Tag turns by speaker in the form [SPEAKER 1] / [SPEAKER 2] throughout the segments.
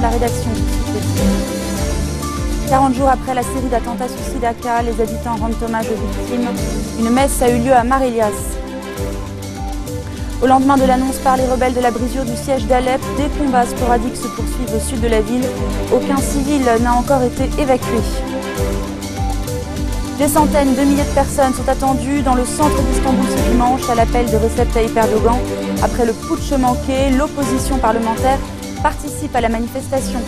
[SPEAKER 1] de la rédaction du site. 40 jours après la série d'attentats suicides à Aqaba, les habitants rendent hommage aux victimes. Une messe a eu lieu à Mar Elias. Au lendemain de l'annonce par les rebelles de la brisure du siège d'Alep, des combats sporadiques se poursuivent au sud de la ville. Aucun civil n'a encore été évacué. Des centaines de milliers de personnes sont attendues dans le centre d'Istanbul ce dimanche à l'appel de Recep Tayyip Erdogan. Après le putsch manqué, l'opposition parlementaire participe à la manifestation.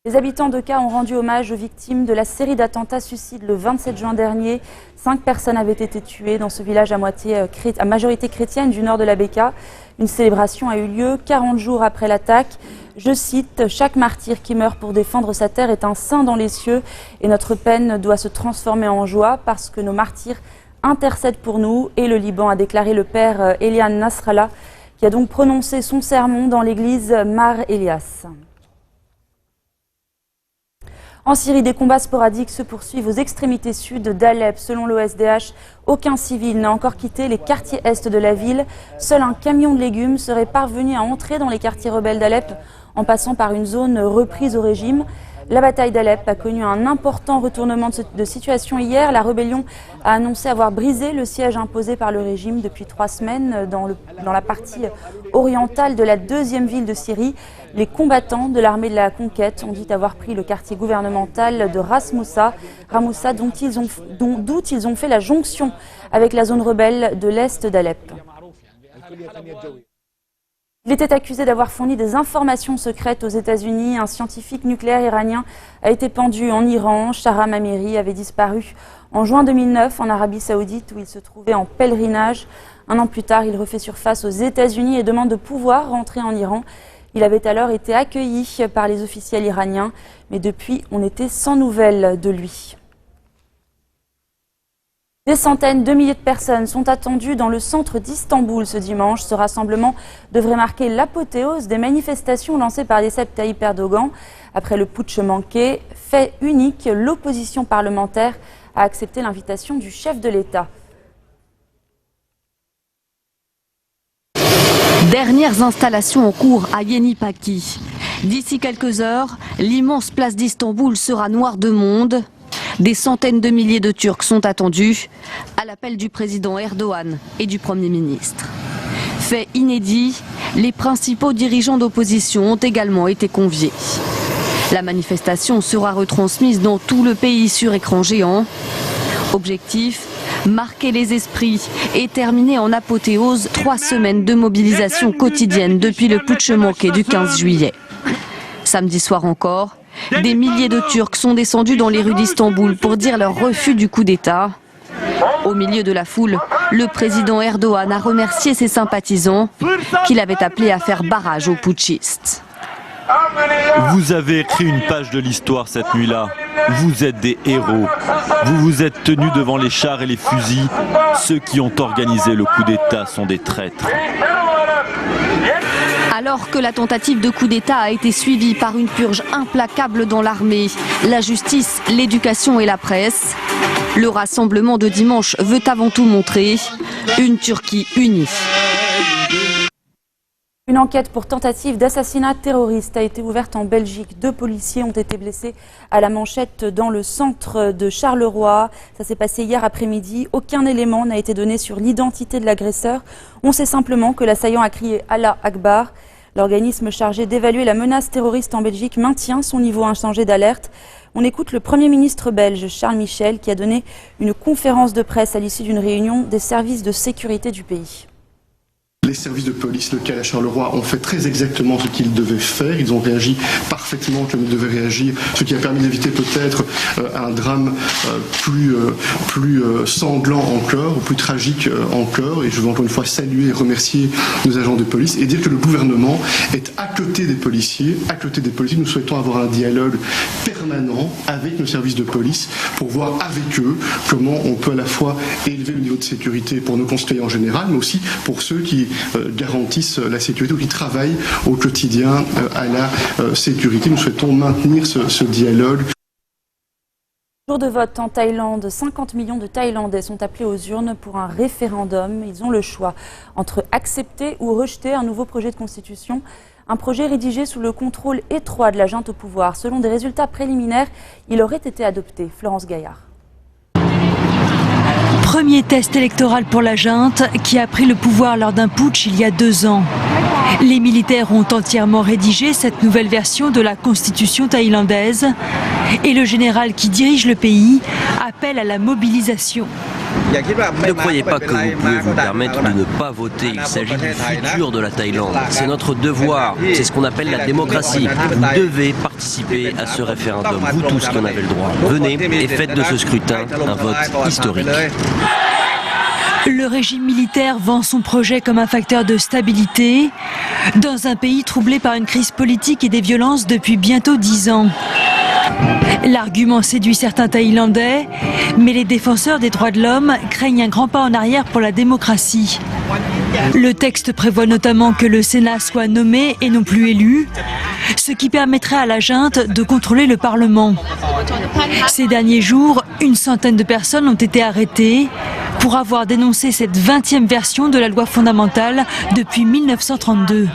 [SPEAKER 1] Les habitants d'Oka ont rendu hommage aux victimes de la série d'attentats suicides le 27 juin dernier. 5 personnes avaient été tuées dans ce village à majorité chrétienne du nord de la Bekaa. Une célébration a eu lieu 40 jours après l'attaque. Je cite, « Chaque martyr qui meurt pour défendre sa terre est un saint dans les cieux et notre peine doit se transformer en joie parce que nos martyrs intercèdent pour nous. » Et le Liban a déclaré le père Elian Nasrallah qui a donc prononcé son sermon dans l'église Mar Elias. En Syrie, des combats sporadiques se poursuivent aux extrémités sud d'Alep. Selon l'OSDH, aucun civil n'a encore quitté les quartiers est de la ville. Seul un camion de légumes serait parvenu à entrer dans les quartiers rebelles d'Alep en passant par une zone reprise au régime. La bataille d'Alep a connu un important retournement de situation hier. La rébellion a annoncé avoir brisé le siège imposé par le régime depuis 3 semaines dans la partie orientale de la deuxième ville de Syrie. Les combattants de l'armée de la conquête ont dit avoir pris le quartier gouvernemental de Ras Moussa, d'où ils ont fait la jonction avec la zone rebelle de l'est d'Alep. Il était accusé d'avoir fourni des informations secrètes aux États-Unis. Un scientifique nucléaire iranien a été pendu en Iran. Shahram Amiri avait disparu en juin 2009 en Arabie Saoudite où il se trouvait en pèlerinage. Un an plus tard, il refait surface aux États-Unis et demande de pouvoir rentrer en Iran. Il avait alors été accueilli par les officiels iraniens, mais depuis, on était sans nouvelles de lui. Des centaines de milliers de personnes sont attendues dans le centre d'Istanbul ce dimanche. Ce rassemblement devrait marquer l'apothéose des manifestations lancées par Recep Tayyip Erdogan. Après le putsch manqué, fait unique, l'opposition parlementaire a accepté l'invitation du chef de l'État.
[SPEAKER 2] Dernières installations en cours à Yenipaki. D'ici quelques heures, l'immense place d'Istanbul sera noire de monde. Des centaines de milliers de Turcs sont attendus à l'appel du président Erdogan et du Premier ministre. Fait inédit, les principaux dirigeants d'opposition ont également été conviés. La manifestation sera retransmise dans tout le pays sur écran géant. Objectif, marquer les esprits et terminer en apothéose 3 semaines de mobilisation quotidienne depuis le putsch manqué du 15 juillet. Samedi soir encore, des milliers de Turcs sont descendus dans les rues d'Istanbul pour dire leur refus du coup d'État. Au milieu de la foule, le président Erdogan a remercié ses sympathisants qu'il avait appelés à faire barrage aux putschistes.
[SPEAKER 3] Vous avez écrit une page de l'histoire cette nuit-là. Vous êtes des héros. Vous vous êtes tenus devant les chars et les fusils. Ceux qui ont organisé le coup d'État sont des traîtres.
[SPEAKER 2] Alors que la tentative de coup d'État a été suivie par une purge implacable dans l'armée, la justice, l'éducation et la presse, le rassemblement de dimanche veut avant tout montrer une Turquie unie.
[SPEAKER 1] Une enquête pour tentative d'assassinat terroriste a été ouverte en Belgique. 2 policiers ont été blessés à la manchette dans le centre de Charleroi. Ça s'est passé hier après-midi. Aucun élément n'a été donné sur l'identité de l'agresseur. On sait simplement que l'assaillant a crié « Allah Akbar ». L'organisme chargé d'évaluer la menace terroriste en Belgique maintient son niveau inchangé d'alerte. On écoute le Premier ministre belge Charles Michel qui a donné une conférence de presse à l'issue d'une réunion des services de sécurité du pays.
[SPEAKER 4] Les services de police locales à Charleroi ont fait très exactement ce qu'ils devaient faire. Ils ont réagi parfaitement comme ils devaient réagir, ce qui a permis d'éviter peut-être un drame plus sanglant encore, ou plus tragique encore. Et je veux encore une fois saluer et remercier nos agents de police et dire que le gouvernement est à côté des policiers. À côté des policiers, nous souhaitons avoir un dialogue permanent avec nos services de police pour voir avec eux comment on peut à la fois élever le niveau de sécurité pour nos concitoyens en général, mais aussi pour ceux qui garantissent la sécurité ou qui travaillent au quotidien à la sécurité. Nous souhaitons maintenir ce dialogue.
[SPEAKER 1] Jour de vote en Thaïlande, 50 millions de Thaïlandais sont appelés aux urnes pour un référendum. Ils ont le choix entre accepter ou rejeter un nouveau projet de constitution. Un projet rédigé sous le contrôle étroit de la junte au pouvoir. Selon des résultats préliminaires, il aurait été adopté. Florence Gaillard.
[SPEAKER 5] Premier test électoral pour la junte qui a pris le pouvoir lors d'un putsch il y a 2 ans. Les militaires ont entièrement rédigé cette nouvelle version de la constitution thaïlandaise et le général qui dirige le pays appelle à la mobilisation.
[SPEAKER 6] Ne croyez pas que vous pouvez vous permettre de ne pas voter. Il s'agit du futur de la Thaïlande. C'est notre devoir. C'est ce qu'on appelle la démocratie. Vous devez participer à ce référendum. Vous tous qui en avez le droit. Venez et faites de ce scrutin un vote historique.
[SPEAKER 5] Le régime militaire vend son projet comme un facteur de stabilité dans un pays troublé par une crise politique et des violences depuis bientôt 10 ans. L'argument séduit certains Thaïlandais, mais les défenseurs des droits de l'homme craignent un grand pas en arrière pour la démocratie. Le texte prévoit notamment que le Sénat soit nommé et non plus élu, ce qui permettrait à la junte de contrôler le Parlement. Ces derniers jours, une centaine de personnes ont été arrêtées pour avoir dénoncé cette 20e version de la loi fondamentale depuis 1932.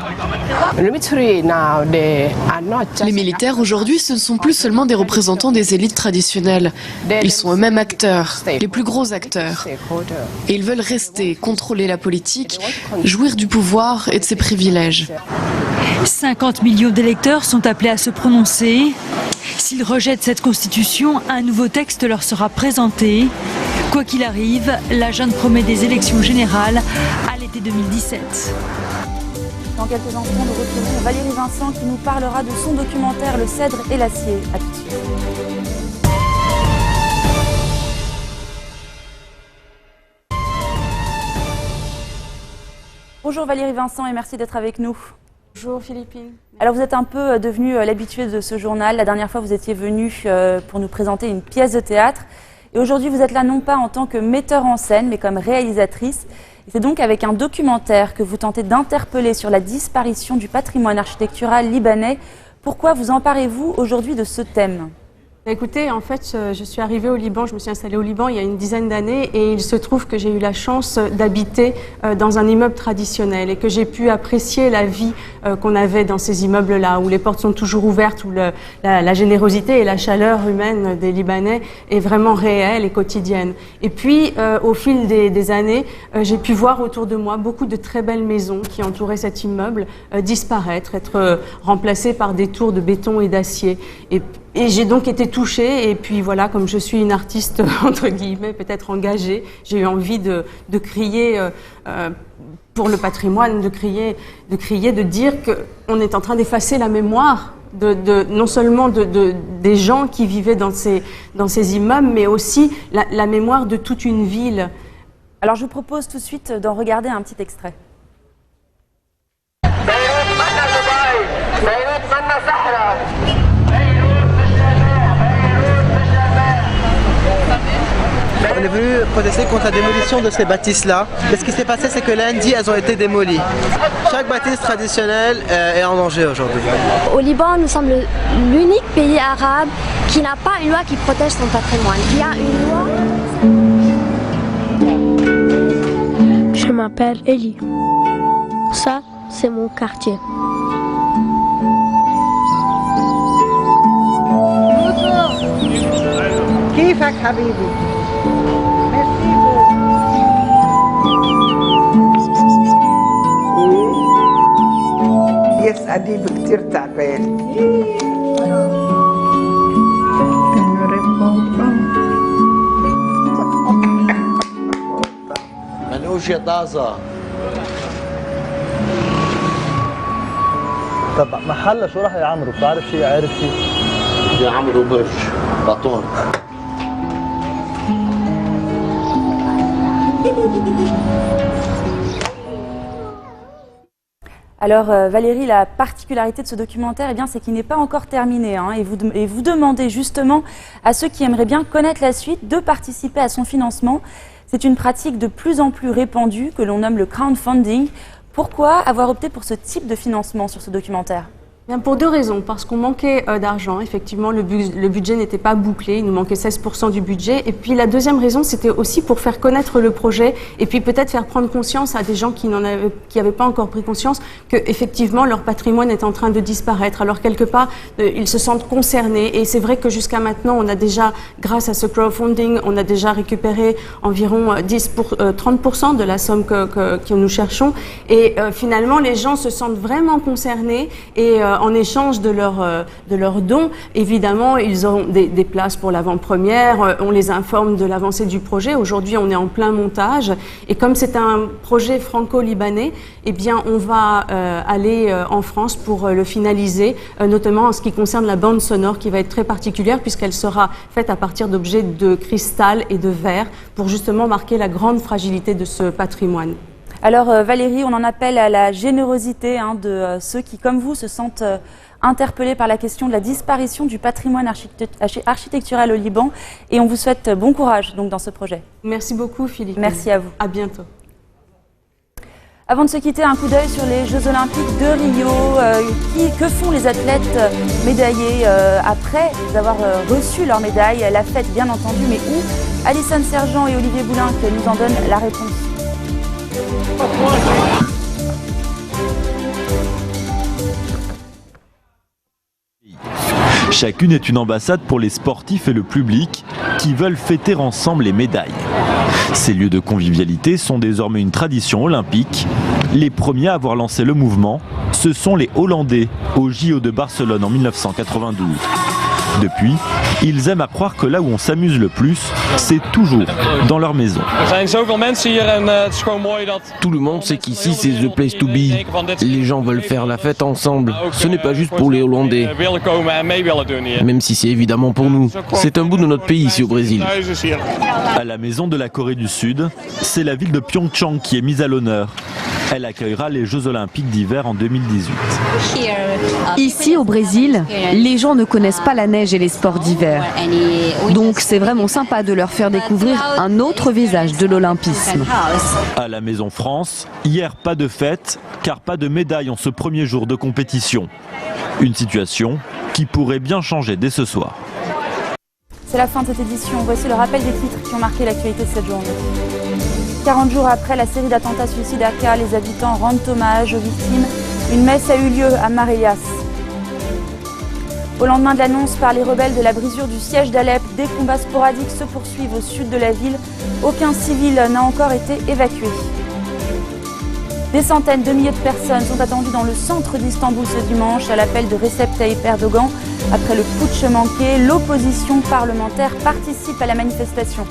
[SPEAKER 7] Les militaires aujourd'hui, ce ne sont plus seulement des représentants des élites traditionnelles. Ils sont eux-mêmes acteurs, les plus gros acteurs. Et ils veulent rester, contrôler la politique, jouir du pouvoir et de ses privilèges.
[SPEAKER 5] 50 millions d'électeurs sont appelés à se prononcer. S'ils rejettent cette constitution, un nouveau texte leur sera présenté. Quoi qu'il arrive, la junte promet des élections générales à l'été 2017.
[SPEAKER 1] Dans quelques instants, nous retrouvons Valérie Vincent qui nous parlera de son documentaire Le Cèdre et l'Acier. À tout de suite. Bonjour Valérie Vincent et merci d'être avec nous.
[SPEAKER 8] Bonjour Philippine.
[SPEAKER 1] Alors vous êtes un peu devenue l'habituée de ce journal. La dernière fois vous étiez venue pour nous présenter une pièce de théâtre. Et aujourd'hui vous êtes là non pas en tant que metteur en scène mais comme réalisatrice. Et c'est donc avec un documentaire que vous tentez d'interpeller sur la disparition du patrimoine architectural libanais. Pourquoi vous emparez-vous aujourd'hui de ce thème ?
[SPEAKER 8] Écoutez, en fait, je suis arrivée au Liban, je me suis installée au Liban il y a une dizaine d'années et il se trouve que j'ai eu la chance d'habiter dans un immeuble traditionnel et que j'ai pu apprécier la vie qu'on avait dans ces immeubles-là, où les portes sont toujours ouvertes, où la générosité et la chaleur humaine des Libanais est vraiment réelle et quotidienne. Et puis, au fil des années, j'ai pu voir autour de moi beaucoup de très belles maisons qui entouraient cet immeuble disparaître, être remplacées par des tours de béton et d'acier. Et j'ai donc été touchée et puis voilà, comme je suis une artiste entre guillemets peut-être engagée, j'ai eu envie de crier pour le patrimoine, de crier, de dire qu'on est en train d'effacer la mémoire non seulement des gens qui vivaient dans ces immeubles, mais aussi la mémoire de toute une ville.
[SPEAKER 1] Alors je vous propose tout de suite d'en regarder un petit extrait.
[SPEAKER 9] On est venu protester contre la démolition de ces bâtisses-là. Et ce qui s'est passé, c'est que lundi, elles ont été démolies. Chaque bâtisse traditionnelle est en danger aujourd'hui.
[SPEAKER 10] Au Liban, nous sommes l'unique pays arabe qui n'a pas une loi qui protège son patrimoine. Il y a une loi.
[SPEAKER 11] Je m'appelle Elie. Ça, c'est mon quartier.
[SPEAKER 12] كيفك حبيبي؟ يس أديب كتير تعبان.
[SPEAKER 13] منوش يا طازة. طب محله شو راح يا عمرو؟ بتعرف شيء؟ عارف شيء؟ يا عمرو برج بطون.
[SPEAKER 1] Alors Valérie, la particularité de ce documentaire, eh bien, c'est qu'il n'est pas encore terminé. Et vous demandez justement à ceux qui aimeraient bien connaître la suite de participer à son financement. C'est une pratique de plus en plus répandue que l'on nomme le crowdfunding. Pourquoi avoir opté pour ce type de financement sur ce documentaire ?
[SPEAKER 8] Pour deux raisons, parce qu'on manquait d'argent, effectivement le budget n'était pas bouclé, il nous manquait 16% du budget, et puis la deuxième raison c'était aussi pour faire connaître le projet et puis peut-être faire prendre conscience à des gens qui n'avaient pas encore pris conscience que effectivement leur patrimoine est en train de disparaître. Alors quelque part ils se sentent concernés et c'est vrai que jusqu'à maintenant on a déjà, grâce à ce crowdfunding, on a déjà récupéré environ 30% de la somme que nous cherchons et finalement les gens se sentent vraiment concernés et en échange de leurs dons, évidemment, ils auront des places pour l'avant-première. On les informe de l'avancée du projet. Aujourd'hui, on est en plein montage. Et comme c'est un projet franco-libanais, eh bien, on va aller en France pour le finaliser, notamment en ce qui concerne la bande sonore qui va être très particulière puisqu'elle sera faite à partir d'objets de cristal et de verre pour justement marquer la grande fragilité de ce patrimoine.
[SPEAKER 1] Alors Valérie, on en appelle à la générosité de ceux qui, comme vous, se sentent interpellés par la question de la disparition du patrimoine architectural au Liban. Et on vous souhaite bon courage donc, dans ce projet.
[SPEAKER 8] Merci beaucoup Philippe.
[SPEAKER 1] Merci à vous.
[SPEAKER 8] À bientôt.
[SPEAKER 1] Avant de se quitter, un coup d'œil sur les Jeux Olympiques de Rio. Que font les athlètes médaillés après avoir reçu leur médaille? La fête, bien entendu, mais où? Alison Sergent et Olivier Boulin qui nous en donnent la réponse.
[SPEAKER 3] Chacune est une ambassade pour les sportifs et le public qui veulent fêter ensemble les médailles. Ces lieux de convivialité sont désormais une tradition olympique. Les premiers à avoir lancé le mouvement, ce sont les Hollandais au JO de Barcelone en 1992. Depuis, ils aiment à croire que là où on s'amuse le plus, c'est toujours dans leur maison.
[SPEAKER 14] Tout le monde sait qu'ici c'est the place to be. Les gens veulent faire la fête ensemble. Ce n'est pas juste pour les Hollandais. Même si c'est évidemment pour nous. C'est un bout de notre pays ici au Brésil.
[SPEAKER 3] À la maison de la Corée du Sud, c'est la ville de Pyeongchang qui est mise à l'honneur. Elle accueillera les Jeux Olympiques d'hiver en 2018.
[SPEAKER 2] Ici au Brésil, les gens ne connaissent pas la neige et les sports d'hiver. Donc c'est vraiment sympa de leur faire découvrir un autre visage de l'olympisme.
[SPEAKER 3] À la Maison France, hier pas de fête, car pas de médaille en ce premier jour de compétition. Une situation qui pourrait bien changer dès ce soir.
[SPEAKER 1] C'est la fin de cette édition. Voici le rappel des titres qui ont marqué l'actualité de cette journée. 40 jours après la série d'attentats suicides à Acre, les habitants rendent hommage aux victimes. Une messe a eu lieu à Maréas. Au lendemain de l'annonce par les rebelles de la brisure du siège d'Alep, des combats sporadiques se poursuivent au sud de la ville. Aucun civil n'a encore été évacué. Des centaines de milliers de personnes sont attendues dans le centre d'Istanbul ce dimanche à l'appel de Recep Tayyip Erdogan. Après le putsch manqué, l'opposition parlementaire participe à la manifestation.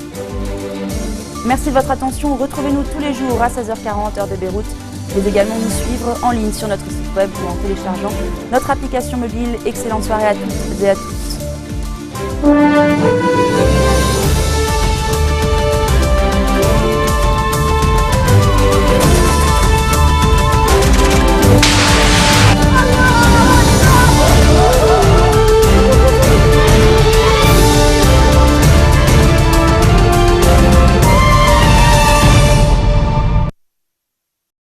[SPEAKER 1] Merci de votre attention. Retrouvez-nous tous les jours à 16h40 heure de Beyrouth. Vous pouvez également nous suivre en ligne sur notre site web ou en téléchargeant notre application mobile. Excellente soirée à toutes et à tous.